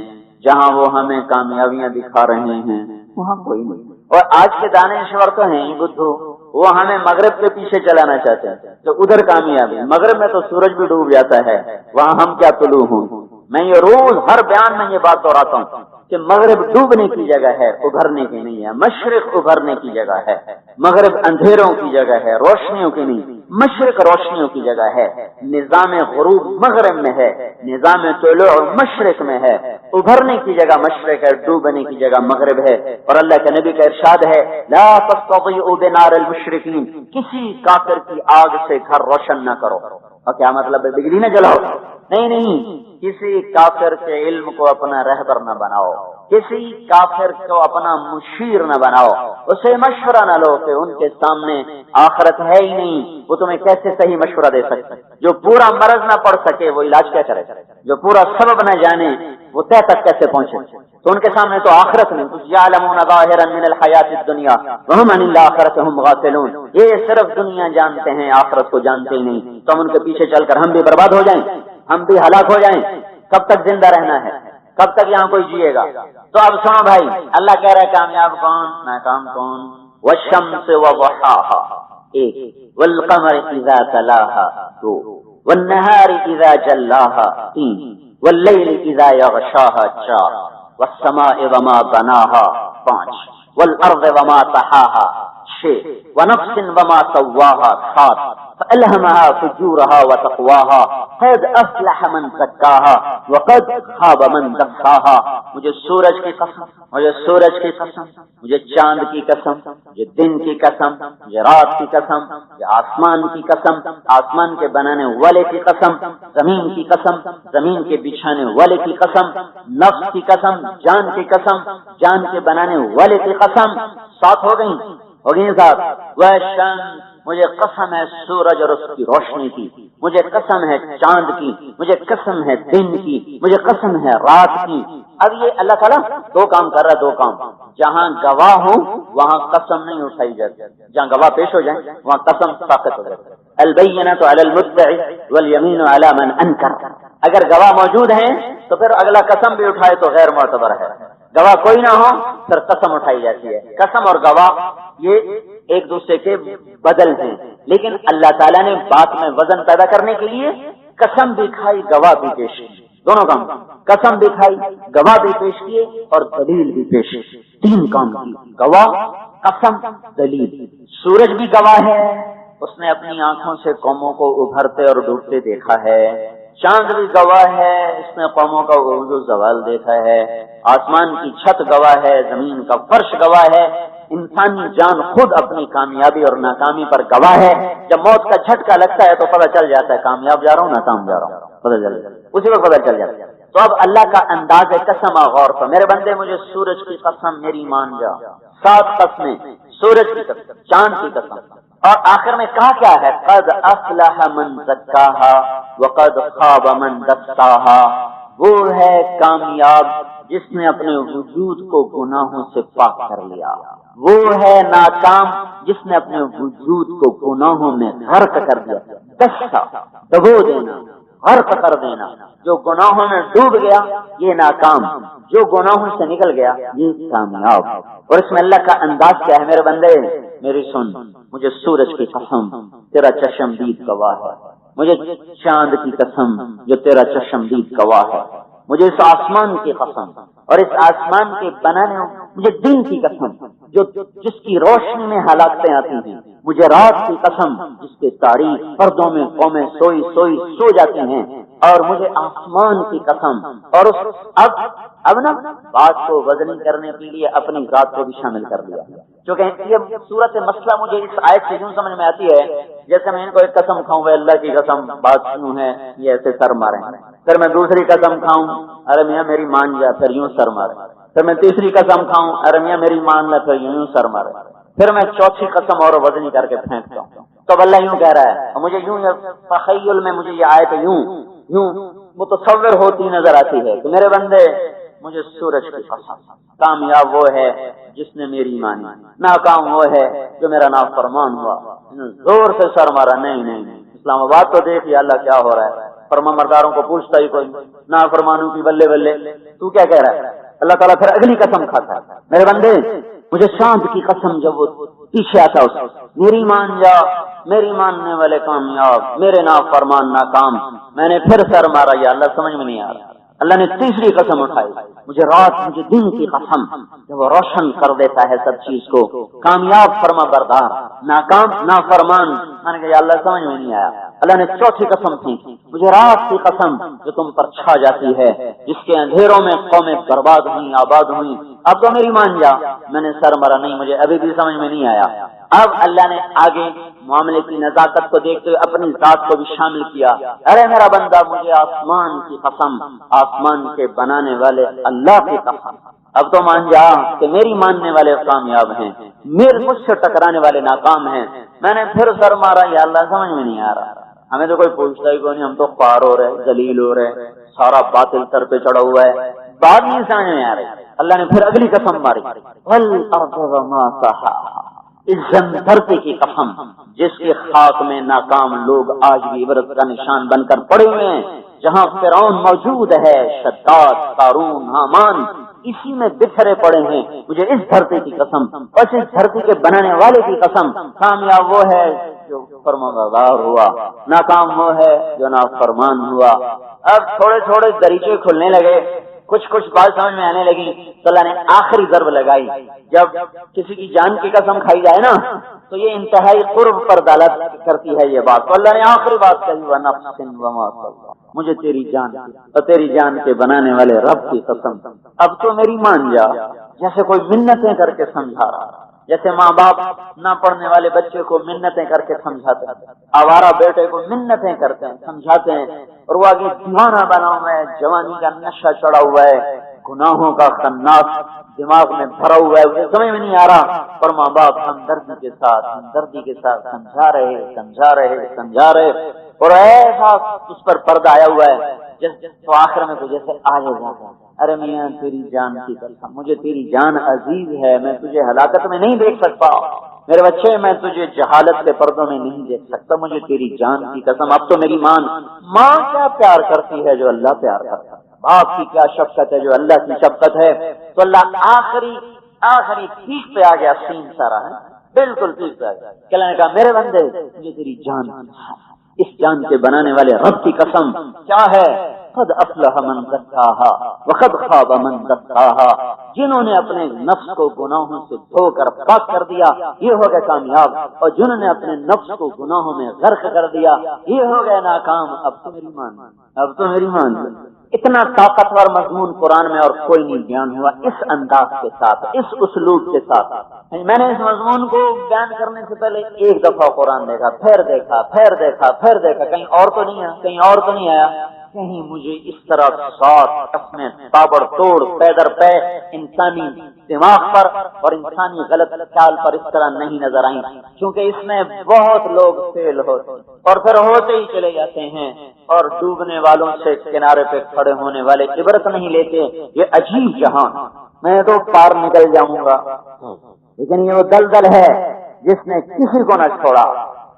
جہاں وہ ہمیں کامیابیاں دکھا رہے ہیں وہاں کوئی نہیں. اور آج کے دانشور تو ہیں بدھو، وہ ہمیں مغرب کے پیچھے چلانا چاہتے ہیں تو ادھر کامیابی. مغرب میں تو سورج بھی ڈوب جاتا ہے، وہاں ہم کیا طلوع ہوں. میں یہ روز ہر بیان میں یہ بات دہراتا ہوں کہ مغرب ڈوبنے کی جگہ ہے، ابھرنے کی نہیں ہے. مشرق ابھرنے کی جگہ ہے، مغرب اندھیروں کی جگہ ہے، روشنیوں کی نہیں. مشرق روشنیوں کی جگہ ہے. نظام غروب مغرب میں ہے، نظام طلوع مشرق میں ہے. ابھرنے کی جگہ مشرق ہے، ڈوبنے کی جگہ مغرب ہے. اور اللہ کے نبی کا ارشاد ہے لا تستضيئوا بنار المشرقین، کسی کافر کی آگ سے گھر روشن نہ کرو. اور کیا مطلب ہے بجلی نہ جلاؤ؟ نہیں، کسی کافر کے علم کو اپنا رہبر نہ بناؤ، کسی کافر کو اپنا مشیر نہ بناؤ. اسے مشورہ نہ لو کہ ان کے سامنے آخرت ہے ہی نہیں، وہ تمہیں کیسے صحیح مشورہ دے سکتے. جو پورا مرض نہ پڑ سکے وہ علاج کیا کرے، جو پورا سبب نہ جانے وہ طے تک کیسے پہنچے. تو ان کے سامنے تو آخرت نہیں. یعلمون ظاہرا من الحیات الدنیا وهم عن الاخرۃ هم غافلون. یہ صرف دنیا جانتے ہیں، آخرت کو جانتے ہی نہیں. تو ہم ان کے پیچھے چل کر ہم بھی برباد ہو جائیں، ہم بھی ہلاک ہو جائیں. کب تک زندہ رہنا ہے، کب تک یہاں کوئی جیے گا. تو اب سنو بھائی، اللہ کہہ رہا ہے کامیاب کون، ناکام کون. والشمس وضحاها 1، والقمر اذا تلاها 2، والنهار اذا جلاها 3، واللیل اذا یغشاها 4، والسماء وما بناها 5، والارض وما طحاها 6، ونفس وما سواها 7، فألهمها فجورها وتقواها قد افلح من زکاها وقد خاب من دساها. مجھے سورج کی قسم، مجھے سورج کی قسم، مجھے چاند کی قسم، مجھے دن کی قسم، مجھے رات کی قسم، مجھے آسمان کی قسم، آسمان کے بنانے والے کی قسم، زمین کی قسم، زمین کے بچھانے والے کی قسم، نفس کی قسم، جان کی قسم، جان کے بنانے والے کی قسم. 7 ہو گئی 7. والشمس، مجھے قسم ہے سورج اور اس کی روشنی کی، مجھے قسم ہے چاند کی، مجھے قسم ہے دن کی، مجھے قسم ہے رات کی. اب یہ اللہ تعالیٰ 2 کام کر رہا ہے. 2 کام، جہاں گواہ ہوں وہاں قسم نہیں اٹھائی جاتی، جہاں گواہ پیش ہو جائیں وہاں قسم طاقت ہو جاتی. البینۃ علی المدعی والیمین علی من انکر. اگر گواہ موجود ہیں تو پھر اگلا قسم بھی اٹھائے تو غیر معتبر ہے. گواہ کوئی نہ ہو پھر قسم اٹھائی جاتی ہے. قسم اور گواہ یہ ایک دوسرے کے بدل ہیں، لیکن اللہ تعالیٰ نے بات میں وزن پیدا کرنے کے لیے قسم بھی کھائی، گواہ بھی پیش کی. دونوں کام، قسم بھی کھائی، گواہ بھی پیش کیے اور دلیل بھی پیش کی. 3 کام کی، گواہ، قسم، دلیل. سورج بھی گواہ ہے، اس نے اپنی آنکھوں سے قوموں کو ابھرتے اور ڈوبتے دیکھا ہے. چاند بھی گواہ ہے، اس نے قوموں کا عروج و زوال دیکھا ہے. آسمان کی چھت گواہ ہے، زمین کا فرش گواہ ہے. انسانی جان خود اپنی کامیابی اور ناکامی پر گواہ ہے. جب موت کا جھٹکا لگتا ہے تو پتہ چل جاتا ہے کامیاب جا رہا ہوں ناکام جا رہا ہوں، پتہ چل جاتا ہے، اسی وقت پتہ چل جاتا ہے. تو اب اللہ کا انداز قسم غور پر. میرے بندے مجھے سورج کی قسم میری مان جا. 7 قسمیں، سورج کی قسم، چاند کی قسم، اور آخر میں کہا کیا ہے؟ قد افلح من زکاها وقد خاب من دساها. وہ ہے کامیاب جس نے اپنے وجود کو گناہوں سے پاک کر لیا. وہ ہے ناکام جس نے اپنے وجود کو گناہوں میں غرق کر دیا. دسا، دبو دینا، غرق کر دینا. جو گناہوں میں ڈوب گیا یہ ناکام، جو گناہوں سے نکل گیا یہ کامیاب. اور اس میں اللہ کا انداز کیا ہے؟ میرے بندے میری سن، مجھے سورج کی قسم تیرا چشمدید گواہ ہے، مجھے چاند کی قسم جو تیرا چشمدید گواہ ہے، مجھے اس آسمان کی قسم اور اس آسمان کے بنانے، مجھے دن کی قسم جو جس کی روشنی میں ہلاکتیں آتی ہیں، مجھے رات کی قسم جس کے تاریخ پردوں میں قومیں سوئی سوئی سو جاتی ہیں، اور مجھے آسمان کی قسم. اور اب نا بات کو وزنی کرنے کے لیے اپنی ذات کو بھی شامل کر لیا. کیونکہ یہ صورت مسئلہ مجھے اس آیت سے یوں سمجھ میں آتی ہے جیسے میں ان کو ایک قسم کھاؤں گا اللہ کی قسم بات یوں ہے یہ ایسے سر مارے، پھر میں دوسری قسم کھاؤں ارے میاں میری مان جا پھر یوں سر مارے، پھر میں تیسری قسم کھاؤں ارے میاں میری مان لے پھر یوں سر مارے، پھر میں چوتھی قسم اور وزنی کر کے پھینکتا ہوں. تو اللہ یوں کہہ رہا ہے، مجھے یوں تخیل میں مجھے یہ آیت یوں متصور ہوتی نظر آتی ہے کہ میرے بندے مجھے سورج کی قسم، کامیاب وہ ہے جس نے میری مانی، ناکام وہ ہے جو میرا نافرمان ہوا. زور سے سر مارا، نہیں اسلام آباد تو دیکھ یا اللہ کیا ہو رہا ہے، فرما مرداروں کو پوچھتا ہی کوئی، نافرمانوں کی بلے بلے، تو کیا کہہ رہا ہے؟ اللہ تعالیٰ پھر اگلی قسم کھاتا ہے، میرے بندے مجھے چاند کی قسم جب وہ پیچھے آتا اس میری مان جا، میری ماننے والے کامیاب، میرے نافرمان ناکام. میں نے پھر سر مارا، یا اللہ سمجھ میں نہیں آ رہا. اللہ نے تیسری قسم اٹھائی، مجھے رات مجھے دن کی قسم جب وہ روشن کر دیتا ہے سب چیز کو، کامیاب فرما بردار، ناکام نافرمان. میں نے کہا یا اللہ سمجھ میں نہیں آیا. اللہ نے چوتھی قسم تھی، مجھے رات کی قسم جو تم پر چھا جاتی ہے، جس کے اندھیروں میں قومیں برباد ہوئی آباد ہوئی. اب تو میری مان جا. میں نے سر مرا، نہیں مجھے ابھی بھی سمجھ میں نہیں آیا. اب اللہ نے آگے معاملے کی نزاکت کو دیکھتے ہوئے اپنی ذات کو بھی شامل کیا. ارے میرا بندہ مجھے آسمان کی قسم، آسمان کے بنانے والے اللہ کی قسم، اب تو مان جا کہ میری ماننے والے کامیاب ہیں، میرے مجھ سے ٹکرانے والے ناکام ہیں. میں نے پھر سر مارا، یا اللہ سمجھ میں نہیں آ رہا. ہمیں تو کوئی پوچھتا ہی کوئی نہیں، ہم تو خوار ہو رہے، ذلیل ہو رہے، سارا باطل سر پہ چڑھا ہوا ہے، بات نہیں سمجھ میں آ رہی. اللہ نے پھر اگلی قسم ماری، والارض وما طحاها، اس دھرتی کی قسم جس کے خاک میں ناکام لوگ آج بھی عبرت کا نشان بن کر پڑے ہوئے ہیں، جہاں فرعون موجود ہے، شداد، قارون، حامان اسی میں بکھرے پڑے ہیں. مجھے اس دھرتی کی قسم اور اس دھرتی کے بنانے والے کی قسم، کامیاب وہ ہے جو فرمانبردار ہوا، ناکام وہ ہے جو نافرمان ہوا. اب تھوڑے تھوڑے دریچے کھلنے لگے، کچھ بات سمجھ میں آنے لگی. تو اللہ نے آخری ضرب لگائی. جب کسی کی جان کی قسم کھائی جائے نا تو یہ انتہائی قرب پر دلالت کرتی ہے یہ بات. تو اللہ نے آخری بات کہی، وَنَفْسٍ وَمَا سَوَّاهَا، مجھے تیری جان اور تیری جان کے بنانے والے رب کی قسم، اب تو میری مان جا. جیسے کوئی منتیں کر کے سمجھا رہا، جیسے ماں باپ نہ پڑھنے والے بچے کو منتیں کر کے سمجھاتے ہیں، آوارہ بیٹے کو منتیں کرتے ہیں، سمجھاتے ہیں، اور وہ آگے دیوانہ بنا ہوا ہے، جوانی کا نشہ چڑھا ہوا ہے، گناہوں کا خناس دماغ میں بھرا ہوا ہے، اسے سمجھ میں نہیں آ رہا. اور ماں باپ ہمدردی کے ساتھ سمجھا رہے اور ایسا اس پر پردہ آیا ہوا ہے تو آخر میں تو جیسے آگے جاتا، ارے میاں تیری جان کی قسم، مجھے تیری جان عزیز ہے، میں تجھے ہلاکت میں نہیں دیکھ سکتا، میرے بچے میں تجھے جہالت کے پردوں میں نہیں دیکھ سکتا، مجھے تیری جان کی قسم. اب تو میری ماں کیا پیار کرتی ہے جو اللہ پیار کرتا ہے، باپ کی کیا شفقت ہے جو اللہ کی شفقت ہے. تو اللہ آخری ٹھیک پہ آ گیا، سین سارا ہے بالکل ٹھیک پہ آ گیا. کہ اللہ نے کہا میرے بندے مجھے تیری جان، اس جان کے بنانے والے رب کی قسم کیا ہے، قد افلح من زکاہا وقد خاب من دساہا، جنہوں نے اپنے نفس کو گناہوں سے دھو کر پاک کر دیا یہ ہو گئے کامیاب، اور جنہوں نے اپنے نفس کو گناہوں میں غرق کر دیا یہ ہو گئے ناکام. اب تو میری مان. اتنا طاقتور مضمون قرآن میں اور کوئی نہیں بیان ہوا اس انداز کے ساتھ، اس اسلوب کے ساتھ. میں نے اس مضمون کو بیان کرنے سے پہلے ایک دفعہ قرآن دیکھا، پھر دیکھا، کہیں اور تو نہیں آیا، کہیں مجھے اس طرح سات قسمیں تابڑ توڑ پیدر پہ انسانی دماغ پر اور انسانی غلط خیال پر اس طرح نہیں نظر آئیں، کیونکہ اس میں بہت لوگ فیل ہوتے اور پھر ہوتے ہی چلے جاتے ہیں، اور ڈوبنے والوں سے کنارے پہ کھڑے ہونے والے عبرت نہیں لیتے. یہ عجیب جہان، میں تو پار نکل جاؤں گا، لیکن یہ وہ دلدل ہے جس نے کسی کو نہ چھوڑا،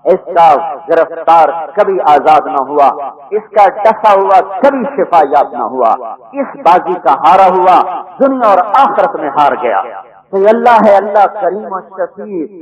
اس کا گرفتار کبھی آزاد نہ ہوا، اس کا ڈسا ہوا کبھی شفا یاب نہ ہوا، اس بازی کا ہارا ہوا دنیا اور آخرت میں ہار گیا۔ تو اللہ ہے، اللہ کریم و شفیع